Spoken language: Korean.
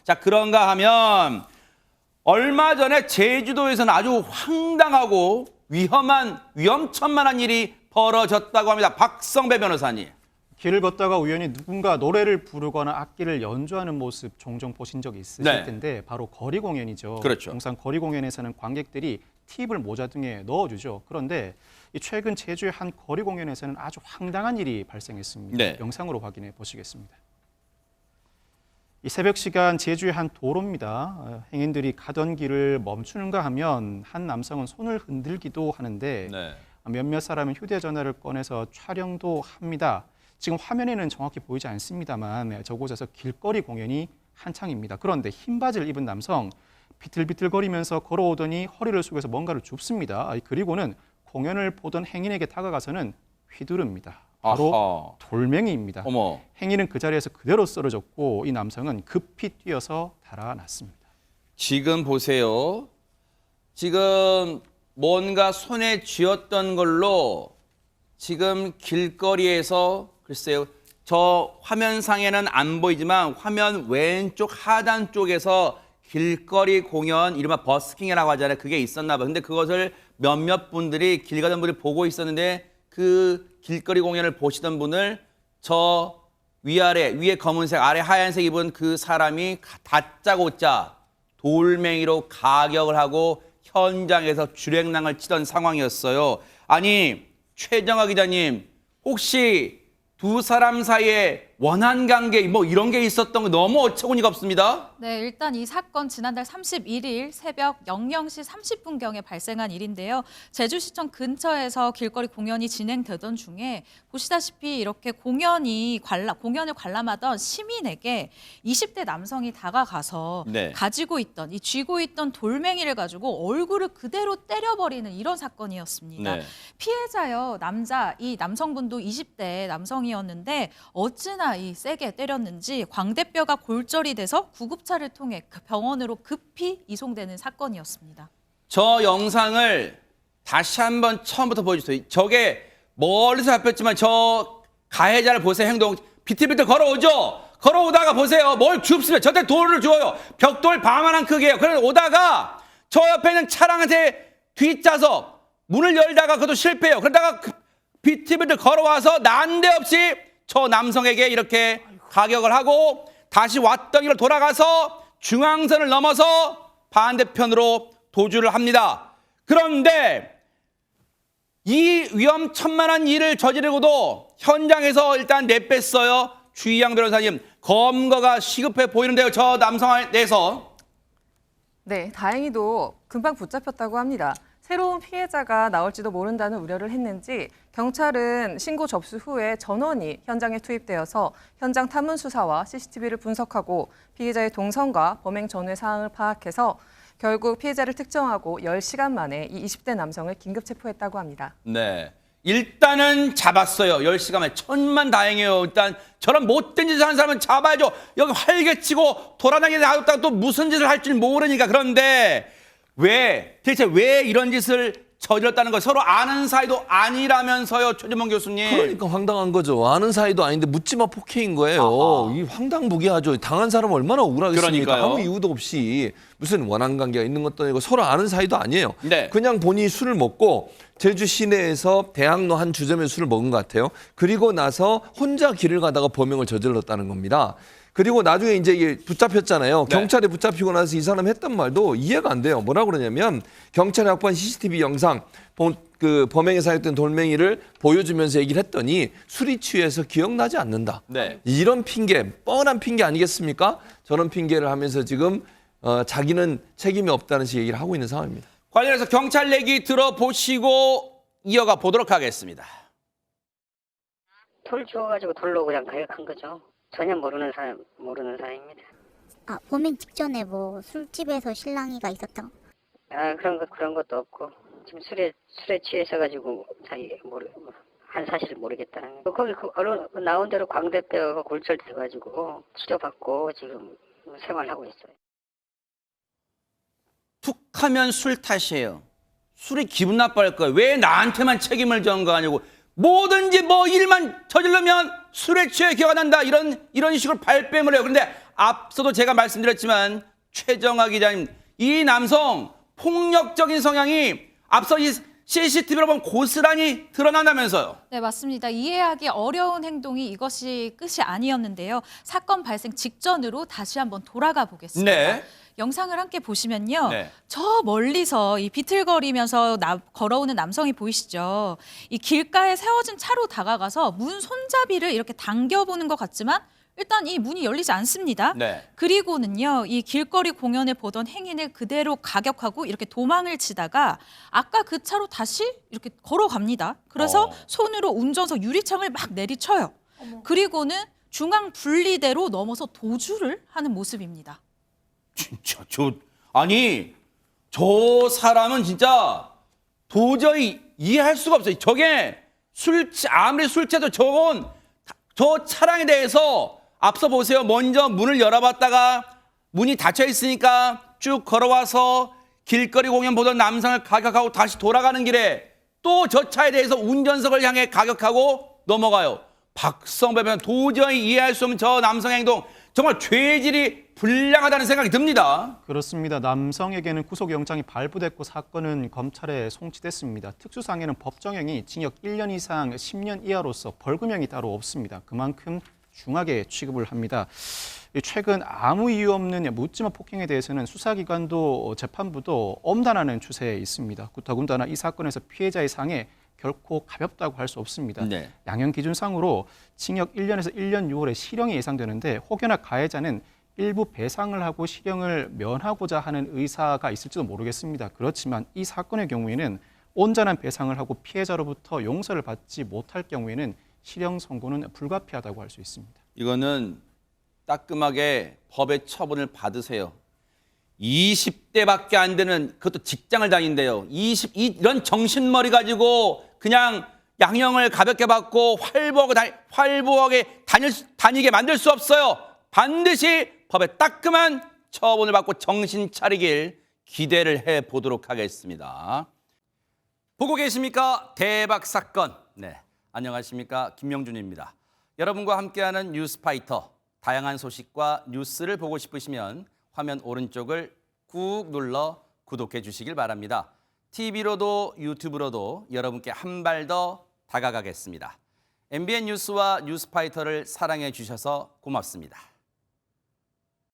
자, 그런가 하면 얼마 전에 제주도에서는 아주 황당하고 위험천만한 일이 벌어졌다고 합니다. 박성배 변호사님. 길을 걷다가 우연히 누군가 노래를 부르거나 악기를 연주하는 모습 종종 보신 적이 있으실 네. 텐데 바로 거리 공연이죠. 그렇죠. 항상 거리 공연에서는 관객들이 팁을 모자 등에 넣어주죠. 그런데 최근 제주의 한 거리 공연에서는 아주 황당한 일이 발생했습니다. 네. 영상으로 확인해 보시겠습니다. 이 새벽 시간 제주의 한 도로입니다. 행인들이 가던 길을 멈추는가 하면 한 남성은 손을 흔들기도 하는데 네. 몇몇 사람은 휴대전화를 꺼내서 촬영도 합니다. 지금 화면에는 정확히 보이지 않습니다만 저곳에서 길거리 공연이 한창입니다. 그런데 흰 바지를 입은 남성 비틀비틀거리면서 걸어오더니 허리를 숙여서 뭔가를 줍습니다. 그리고는 공연을 보던 행인에게 다가가서는 휘두릅니다. 바로 아하. 돌멩이입니다. 어머. 행인은 그 자리에서 그대로 쓰러졌고 이 남성은 급히 뛰어서 달아났습니다. 지금 보세요. 지금 뭔가 손에 쥐었던 걸로 지금 길거리에서 글쎄요. 저 화면상에는 안 보이지만 화면 왼쪽 하단 쪽에서 길거리 공연, 이른바 버스킹이라고 하잖아요. 그게 있었나 봐요. 근데 그것을 몇몇 분들이 길 가던 분들이 보고 있었는데 그 길거리 공연을 보시던 분을 저 위에 검은색, 아래 하얀색 입은 그 사람이 다짜고짜 돌멩이로 가격을 하고 현장에서 주랭랑을 치던 상황이었어요. 아니, 최정아 기자님, 혹시 두 사람 사이에 원한 관계 뭐 이런 게 있었던 거 너무 어처구니가 없습니다. 네, 일단 이 사건 지난달 31일 새벽 00시 30분경에 발생한 일인데요. 제주시청 근처에서 길거리 공연이 진행되던 중에 보시다시피 이렇게 공연을 관람하던 시민에게 20대 남성이 다가가서 네. 가지고 있던, 쥐고 있던 돌멩이를 가지고 얼굴을 그대로 때려버리는 이런 사건이었습니다. 네. 피해자요, 이 남성분도 20대 남성이었는데 어찌나 이 세게 때렸는지 광대뼈가 골절이 돼서 구급차를 통해 병원으로 급히 이송되는 사건이었습니다. 저 영상을 다시 한번 처음부터 보여주세요. 저게 멀리서 잡혔지만 저 가해자를 보세요. 행동 비틀비틀 걸어오죠. 걸어오다가 보세요. 뭘 줍습니다. 저때 돌을 주어요. 벽돌 반만한 크기예요. 그래서 오다가 저 옆에 있는 차량한테 뒷좌석 문을 열다가 그것도 실패해요. 그러다가 비틀비틀 걸어와서 난데없이 저 남성에게 이렇게 가격을 하고 다시 왔던 길로 돌아가서 중앙선을 넘어서 반대편으로 도주를 합니다. 그런데 이 위험천만한 일을 저지르고도 현장에서 일단 내뺐어요. 주희양 변호사님, 검거가 시급해 보이는데요. 저 남성에 대해서. 네, 다행히도 금방 붙잡혔다고 합니다. 새로운 피해자가 나올지도 모른다는 우려를 했는지 경찰은 신고 접수 후에 전원이 현장에 투입되어서 현장 탐문 수사와 CCTV를 분석하고 피해자의 동선과 범행 전후의 사항을 파악해서 결국 피해자를 특정하고 10시간 만에 이 20대 남성을 긴급 체포했다고 합니다. 네. 일단은 잡았어요. 10시간 만에. 천만다행이에요. 일단 저런 못된 짓을 하는 사람은 잡아야죠. 여기 활개치고 돌아다니는 놔뒀다가 또 무슨 짓을 할 줄 모르니까. 그런데 대체 왜 이런 짓을 저질렀다는 거 서로 아는 사이도 아니라면서요, 최진봉 교수님. 그러니까 황당한 거죠. 아는 사이도 아닌데 묻지마 폭행인 거예요. 아하. 이 황당무계하죠. 당한 사람은 얼마나 억울하겠습니까? 그러니까요. 아무 이유도 없이 무슨 원한 관계가 있는 것도 아니고 서로 아는 사이도 아니에요. 네. 그냥 본인이 술을 먹고 제주 시내에서 대학로 한 주점에 술을 먹은 것 같아요. 그리고 나서 혼자 길을 가다가 범행을 저질렀다는 겁니다. 그리고 나중에 이제 이게 붙잡혔잖아요. 네. 경찰에 붙잡히고 나서 이 사람 했던 말도 이해가 안 돼요. 뭐라 그러냐면 경찰에 확보한 CCTV 영상, 그 범행에 사용된 돌멩이를 보여주면서 얘기를 했더니 술이 취해서 기억나지 않는다. 네. 이런 핑계, 뻔한 핑계 아니겠습니까? 저런 핑계를 하면서 지금 자기는 책임이 없다는 식의 얘기를 하고 있는 상황입니다. 관련해서 경찰 얘기 들어보시고 이어가 보도록 하겠습니다. 돌 주워가지고 돌로 그냥 가격한 거죠. 전혀 모르는 사이입니다. 아, 범행 직전에 뭐 술집에서 실랑이가 있었다. 아, 그런 것도 없고 지금 술에 취해셔가지고 한 사실을 모르겠다는 거. 거기 나온 대로 광대뼈가 골절돼가지고 치료받고 지금 생활하고 있어요. 툭하면 술 탓이에요. 술이 기분 나빠할 거예요. 왜 나한테만 책임을 져는 거 아니고 뭐든지 뭐 일만 저질러면 술에 취해 기어가 난다 이런 식으로 발뺌을 해요. 그런데 앞서도 제가 말씀드렸지만 최정아 기자님, 이 남성 폭력적인 성향이 앞서 이 CCTV로 보면 고스란히 드러난다면서요. 네, 맞습니다. 이해하기 어려운 행동이 이것이 끝이 아니었는데요. 사건 발생 직전으로 다시 한번 돌아가 보겠습니다. 네. 영상을 함께 보시면요. 네. 저 멀리서 이 비틀거리면서 걸어오는 남성이 보이시죠? 이 길가에 세워진 차로 다가가서 문 손잡이를 이렇게 당겨보는 것 같지만 일단 이 문이 열리지 않습니다. 네. 그리고는요, 이 길거리 공연을 보던 행인을 그대로 가격하고 이렇게 도망을 치다가 아까 그 차로 다시 이렇게 걸어갑니다. 그래서 손으로 운전석 유리창을 막 내리쳐요. 그리고는 중앙 분리대로 넘어서 도주를 하는 모습입니다. 진짜 아니 저 사람은 진짜 도저히 이해할 수가 없어요. 저게 아무리 술 취해도 저건 저 차량에 대해서 앞서 보세요. 먼저 문을 열어봤다가 문이 닫혀 있으니까 쭉 걸어와서 길거리 공연 보던 남성을 가격하고 다시 돌아가는 길에 또 저 차에 대해서 운전석을 향해 가격하고 넘어가요. 박성배는 도저히 이해할 수 없는 저 남성의 행동, 정말 죄질이 불량하다는 생각이 듭니다. 그렇습니다. 남성에게는 구속영장이 발부됐고 사건은 검찰에 송치됐습니다. 특수상해는 법정형이 징역 1년 이상 10년 이하로서 벌금형이 따로 없습니다. 그만큼 중하게 취급을 합니다. 최근 아무 이유 없는 묻지마 폭행에 대해서는 수사기관도 재판부도 엄단하는 추세에 있습니다. 더군다나 이 사건에서 피해자의 상해 결코 가볍다고 할 수 없습니다. 네. 양형 기준상으로 징역 1년에서 1년 6월에 실형이 예상되는데 혹여나 가해자는 일부 배상을 하고 실형을 면하고자 하는 의사가 있을지도 모르겠습니다. 그렇지만 이 사건의 경우에는 온전한 배상을 하고 피해자로부터 용서를 받지 못할 경우에는 실형 선고는 불가피하다고 할 수 있습니다. 이거는 따끔하게 법의 처분을 받으세요. 20대밖에 안 되는, 그것도 직장을 다닌대요. 이런 정신머리 가지고 그냥 양형을 가볍게 받고 활보하게 다니게 만들 수 없어요. 반드시 법의 따끔한 처분을 받고 정신 차리길 기대를 해보도록 하겠습니다. 보고 계십니까? 대박 사건. 네, 안녕하십니까? 김명준입니다. 여러분과 함께하는 뉴스파이터. 다양한 소식과 뉴스를 보고 싶으시면 화면 오른쪽을 꾹 눌러 구독해 주시길 바랍니다. TV로도 유튜브로도 여러분께 한 발 더 다가가겠습니다. MBN 뉴스와 뉴스파이터를 사랑해 주셔서 고맙습니다.